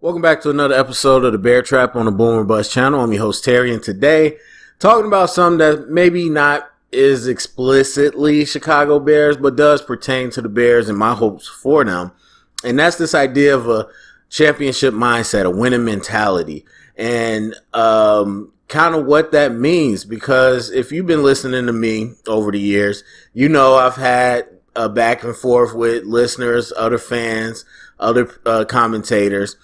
Welcome back to another episode of the Bear Trap on the Boomer Bust channel. I'm your host Terry, and today talking about something that maybe not is explicitly Chicago Bears, but does pertain to the Bears and my hopes for them. And that's this idea of a championship mindset, a winning mentality, and kind of what that means. Because if you've been listening to me over the years, you know I've had a back and forth with listeners, other fans, other commentators,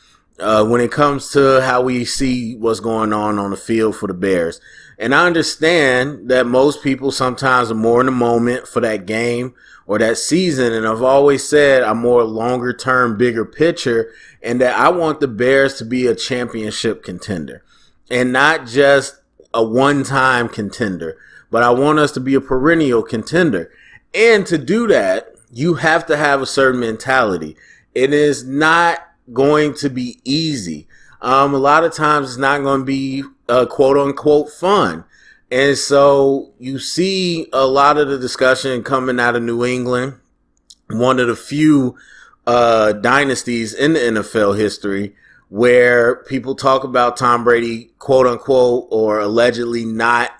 when it comes to how we see what's going on the field for the Bears. And I understand that most people sometimes are more in the moment for that game or that season. And I've always said I'm more longer term, bigger picture, and that I want the Bears to be a championship contender and not just a one-time contender, but I want us to be a perennial contender. And to do that, you have to have a certain mentality. It is not going to be easy. A lot of times it's not going to be quote unquote fun. And so you see a lot of the discussion coming out of New England, one of the few dynasties in the NFL history where people talk about Tom Brady quote unquote or allegedly not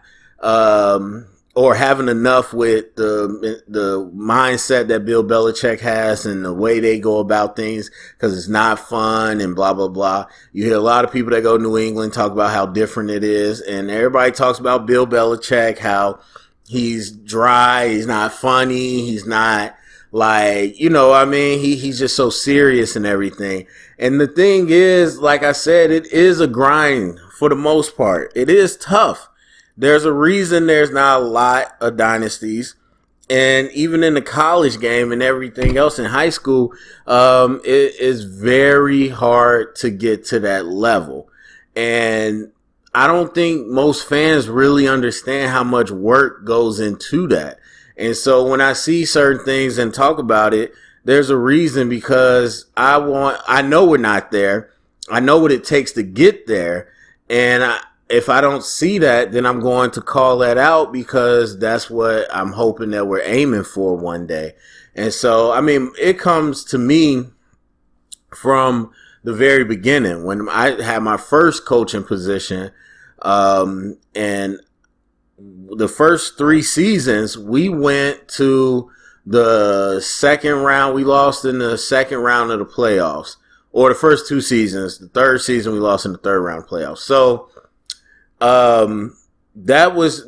or having enough with the mindset that Bill Belichick has and the way they go about things because it's not fun and blah, blah, blah. You hear a lot of people that go to New England talk about how different it is, and everybody talks about Bill Belichick, how he's dry, he's not funny, he's not like, he's just so serious and everything. And the thing is, like I said, it is a grind for the most part. It is tough. There's a reason there's not a lot of dynasties. And even in the college game and everything else in high school, it is very hard to get to that level. And I don't think most fans really understand how much work goes into that. And so when I see certain things and talk about it, there's a reason, because I know we're not there. I know what it takes to get there. And if I don't see that, then I'm going to call that out, because that's what I'm hoping that we're aiming for one day. And so, it comes to me from the very beginning when I had my first coaching position, and the first 3 seasons, we went to the second round. We lost in the second round of the playoffs, or the first 2 seasons. The third season, we lost in the third round playoffs. So, that was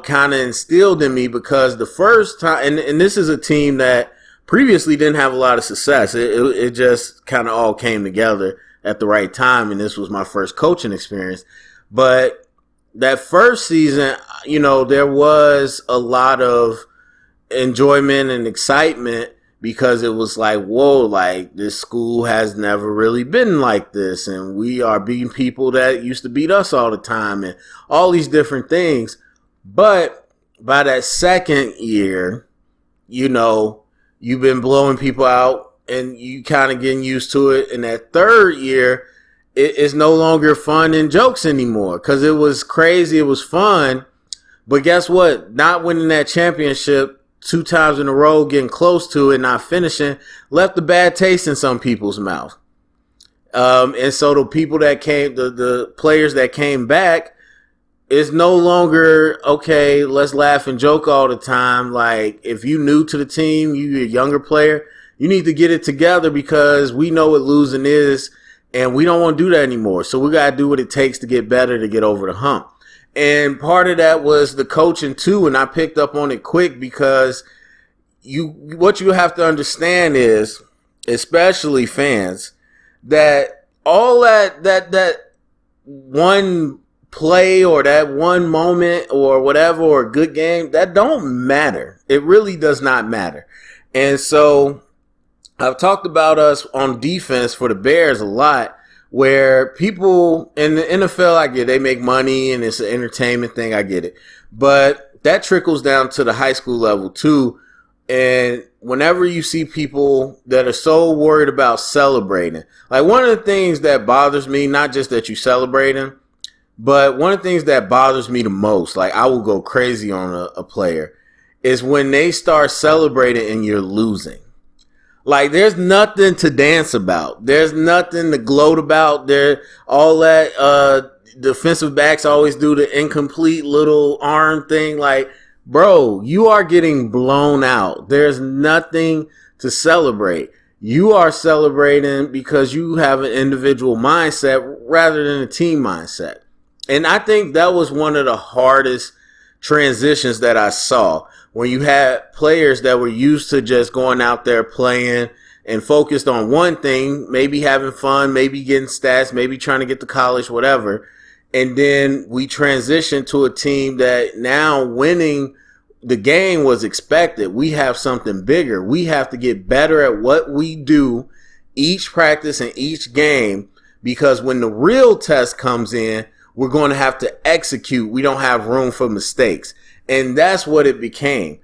kind of instilled in me, because the first time, and this is a team that previously didn't have a lot of success. It just kind of all came together at the right time. And this was my first coaching experience. But that first season, there was a lot of enjoyment and excitement, because it was like, whoa, like this school has never really been like this. And we are beating people that used to beat us all the time and all these different things. But by that second year, you've been blowing people out and you kind of getting used to it. And that third year, it's no longer fun and jokes anymore, because it was crazy. It was fun. But guess what? Not winning that championship 2 times in a row, getting close to it, not finishing, left a bad taste in some people's mouth. And so the people that came, the players that came back, is no longer, okay, let's laugh and joke all the time. Like, if you new to the team, you're a younger player, you need to get it together, because we know what losing is, and we don't want to do that anymore. So we got to do what it takes to get better, to get over the hump. And part of that was the coaching too, and I picked up on it quick, because what you have to understand is, especially fans, that all that one play or that one moment or whatever, or a good game, that don't matter. It really does not matter. And so I've talked about us on defense for the Bears a lot, where people in the NFL, I get it, they make money and it's an entertainment thing, I get it. But that trickles down to the high school level too. And whenever you see people that are so worried about celebrating, like one of the things that bothers me, not just that you celebrating, but one of the things that bothers me the most, like I will go crazy on a player, is when they start celebrating and you're losing. Like, there's nothing to dance about. There's nothing to gloat about. There, all that defensive backs always do the incomplete little arm thing. Like, bro, you are getting blown out. There's nothing to celebrate. You are celebrating because you have an individual mindset rather than a team mindset. And I think that was one of the hardest transitions that I saw, when you had players that were used to just going out there playing and focused on one thing, maybe having fun, maybe getting stats, maybe trying to get to college, whatever. And then we transitioned to a team that now winning the game was expected. We have something bigger. We have to get better at what we do each practice and each game, because when the real test comes in, we're going to have to execute. We don't have room for mistakes. And that's what it became.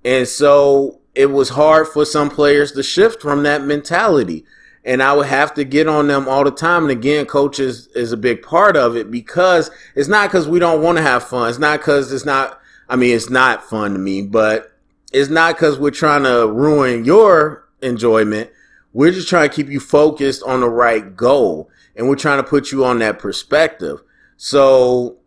And so it was hard for some players to shift from that mentality. And I would have to get on them all the time. And again, coaches is a big part of it, because it's not because we don't want to have fun. It's not because it's not fun to me, but it's not because we're trying to ruin your enjoyment. We're just trying to keep you focused on the right goal. And we're trying to put you on that perspective. So,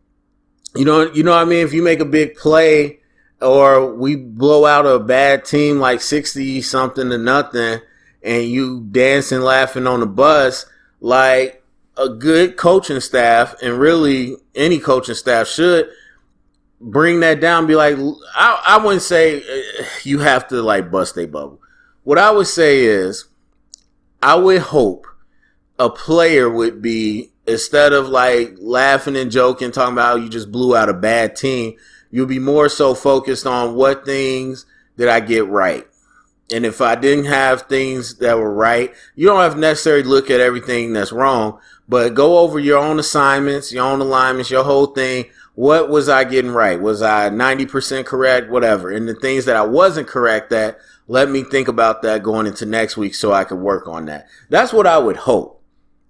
you know what I mean? If you make a big play or we blow out a bad team like 60 something to nothing, and you dancing, laughing on the bus, like, a good coaching staff, and really any coaching staff should bring that down. Be like, I wouldn't say you have to like bust a bubble. What I would say is, I would hope a player would be, instead of like laughing and joking, talking about how you just blew out a bad team, you'll be more so focused on what things did I get right. And if I didn't have things that were right, you don't have to necessarily look at everything that's wrong, but go over your own assignments, your own alignments, your whole thing. What was I getting right? Was I 90% correct? Whatever. And the things that I wasn't correct at, let me think about that going into next week so I could work on that. That's what I would hope.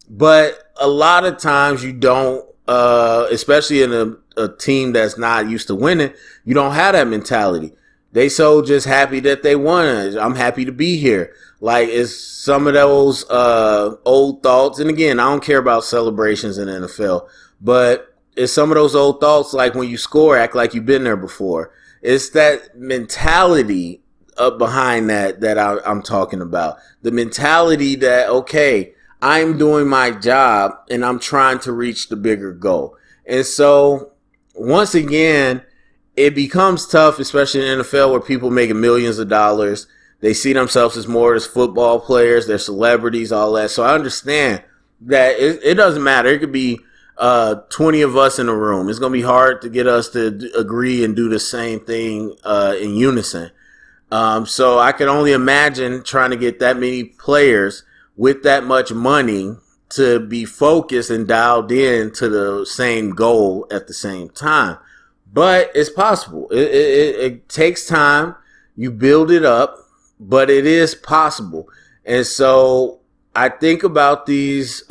But a lot of times you don't, especially in a team that's not used to winning, you don't have that mentality. They so just happy that they won. I'm happy to be here. Like, it's some of those old thoughts. And again, I don't care about celebrations in the NFL, but it's some of those old thoughts, like when you score, act like you've been there before. It's that mentality up behind that I'm talking about. The mentality that, okay, I'm doing my job and I'm trying to reach the bigger goal. And so, once again, it becomes tough, especially in the NFL, where people making millions of dollars. They see themselves as more as football players. They're celebrities, all that. So I understand that it doesn't matter. It could be 20 of us in a room. It's going to be hard to get us to agree and do the same thing in unison. So I can only imagine trying to get that many players with that much money to be focused and dialed in to the same goal at the same time. But it's possible. It takes time. You build it up, but it is possible. And so I think about these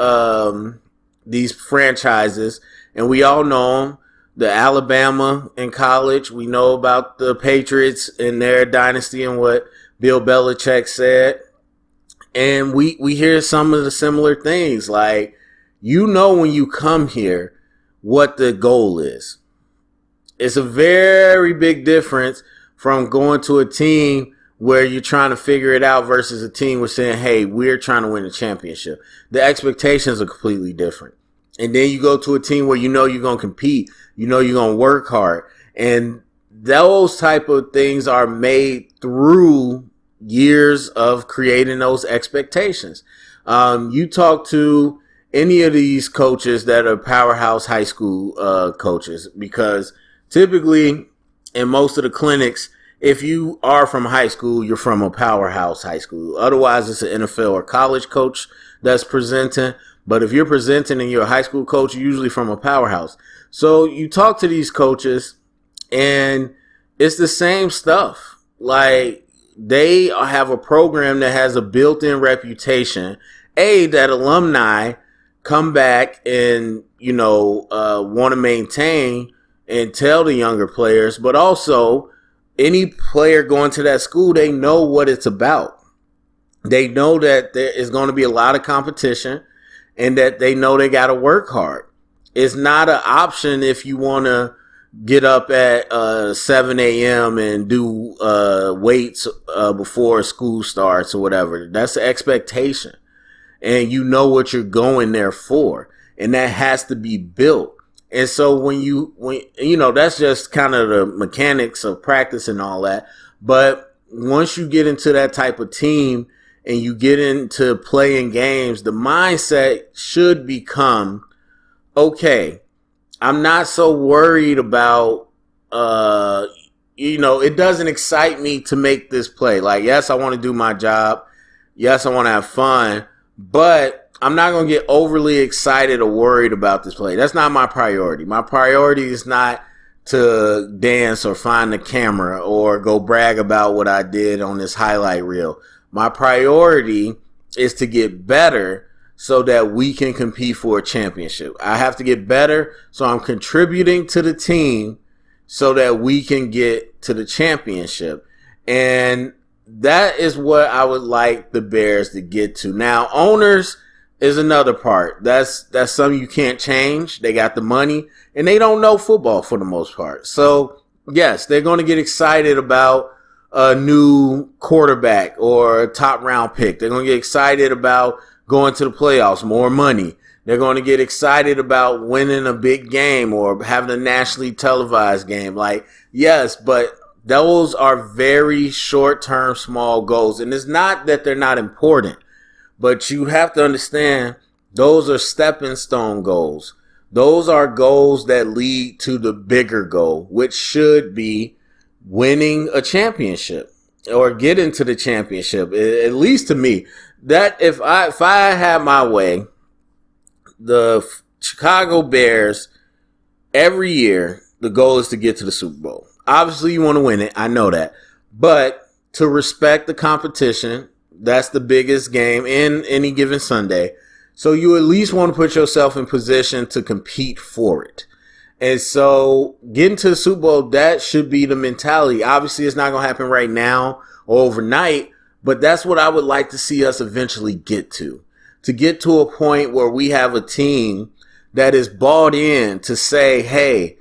franchises, and we all know them. The Alabama in college. We know about the Patriots and their dynasty and what Bill Belichick said. And we hear some of the similar things. Like, you know when you come here what the goal is. It's a very big difference from going to a team where you're trying to figure it out versus a team where saying, hey, we're trying to win a championship. The expectations are completely different. And then you go to a team where you know you're going to compete. You know you're going to work hard. And those type of things are made through years of creating those expectations. You talk to any of these coaches that are powerhouse high school coaches, because typically in most of the clinics, if you are from high school, you're from a powerhouse high school. Otherwise, it's an NFL or college coach that's presenting. But if you're presenting and you're a high school coach, you're usually from a powerhouse. So you talk to these coaches and it's the same stuff. Like, they have a program that has a built-in reputation. That alumni come back and, want to maintain and tell the younger players, but also any player going to that school, they know what it's about. They know that there is going to be a lot of competition and that they know they got to work hard. It's not an option if you want to get up at 7 a.m. and do weights before school starts or whatever. That's the expectation. And you know what you're going there for. And that has to be built. And so when that's just kind of the mechanics of practice and all that. But once you get into that type of team and you get into playing games, the mindset should become, okay, I'm not so worried about, it doesn't excite me to make this play. Like, yes, I want to do my job. Yes, I want to have fun, but I'm not going to get overly excited or worried about this play. That's not my priority. My priority is not to dance or find the camera or go brag about what I did on this highlight reel. My priority is to get better so that we can compete for a championship. I have to get better, so I'm contributing to the team so that we can get to the championship. And that is what I would like the Bears to get to. Now, owners is another part. That's something you can't change. They got the money, and they don't know football for the most part. So, yes, they're going to get excited about a new quarterback or a top round pick. They're going to get excited about going to the playoffs, more money. They're going to get excited about winning a big game or having a nationally televised game. Like, yes, but those are very short-term, small goals. And it's not that they're not important, but you have to understand those are stepping stone goals. Those are goals that lead to the bigger goal, which should be winning a championship or getting to the championship. At least to me, that if I had my way, the Chicago Bears, every year, the goal is to get to the Super Bowl. Obviously, you want to win it. I know that. But to respect the competition, that's the biggest game in any given Sunday. So you at least want to put yourself in position to compete for it. And so getting to the Super Bowl, that should be the mentality. Obviously, it's not going to happen right now or overnight, but that's what I would like to see us eventually get to get to a point where we have a team that is bought in to say, hey,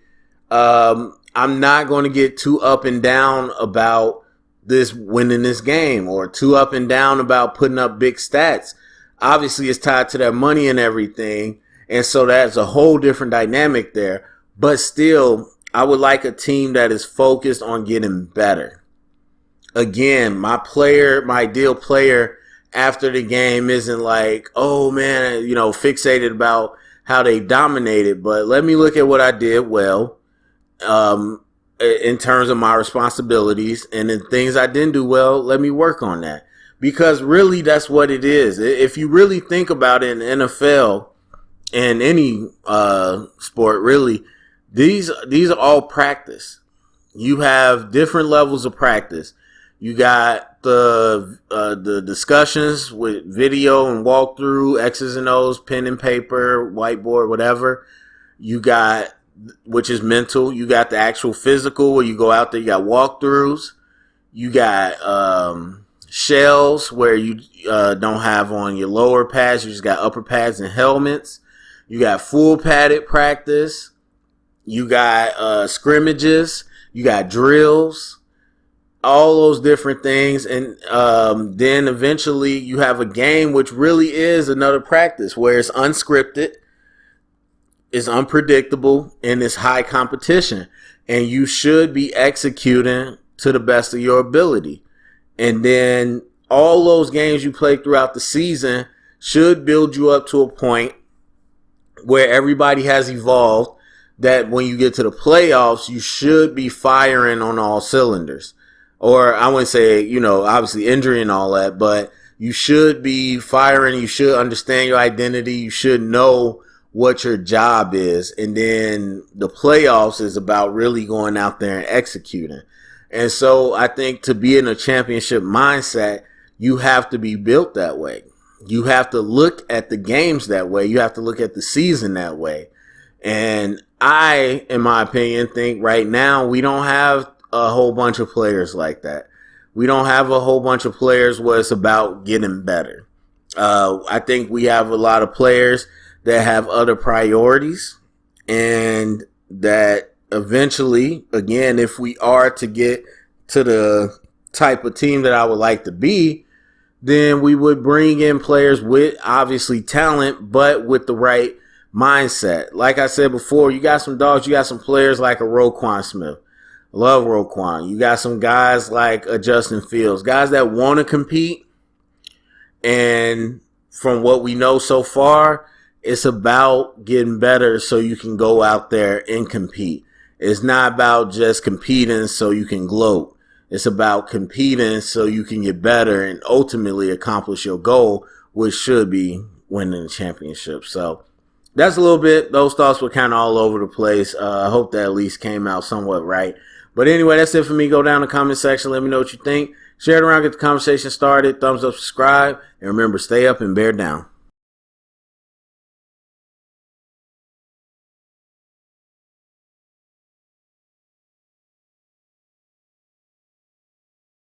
I'm not going to get too up and down about this winning this game or too up and down about putting up big stats. Obviously, it's tied to their money and everything. And so that's a whole different dynamic there. But still, I would like a team that is focused on getting better. Again, my ideal player after the game isn't like, oh man, fixated about how they dominated. But let me look at what I did well in terms of my responsibilities. And the things I didn't do well, let me work on that. Because really, that's what it is. If you really think about it in NFL and any sport, really, these are all practice. You have different levels of practice. You got the discussions with video and walkthrough, X's and O's, pen and paper, whiteboard, whatever. You got, which is mental. You got the actual physical where you go out there. You got walkthroughs. You got shells where you don't have on your lower pads. You just got upper pads and helmets. You got full padded practice. You got scrimmages. You got drills. All those different things. And then eventually you have a game, which really is another practice where it's unscripted, it's unpredictable, and it's high competition. And you should be executing to the best of your ability. And then all those games you play throughout the season should build you up to a point where everybody has evolved that when you get to the playoffs, you should be firing on all cylinders. Or I wouldn't say, obviously injury and all that, but you should be firing. You should understand your identity. You should know what your job is. And then the playoffs is about really going out there and executing. And so I think to be in a championship mindset, you have to be built that way. You have to look at the games that way. You have to look at the season that way. And in my opinion, think right now we don't have a whole bunch of players like that. we don't have a whole bunch of players where it's about getting better. I think we have a lot of players that have other priorities, and that eventually, again, if we are to get to the type of team that I would like to be, then we would bring in players with obviously talent, but with the right mindset. Like I said before, you got some dogs, you got some players like a Roquan Smith. Love Roquan. You got some guys like a Justin Fields, guys that want to compete. And from what we know so far, it's about getting better so you can go out there and compete. It's not about just competing so you can gloat. It's about competing so you can get better and ultimately accomplish your goal, which should be winning the championship. So that's a little bit. Those thoughts were kind of all over the place. I hope that at least came out somewhat right. But anyway, that's it for me. Go down in the comment section. Let me know what you think. Share it around. Get the conversation started. Thumbs up, subscribe. And remember, stay up and bear down.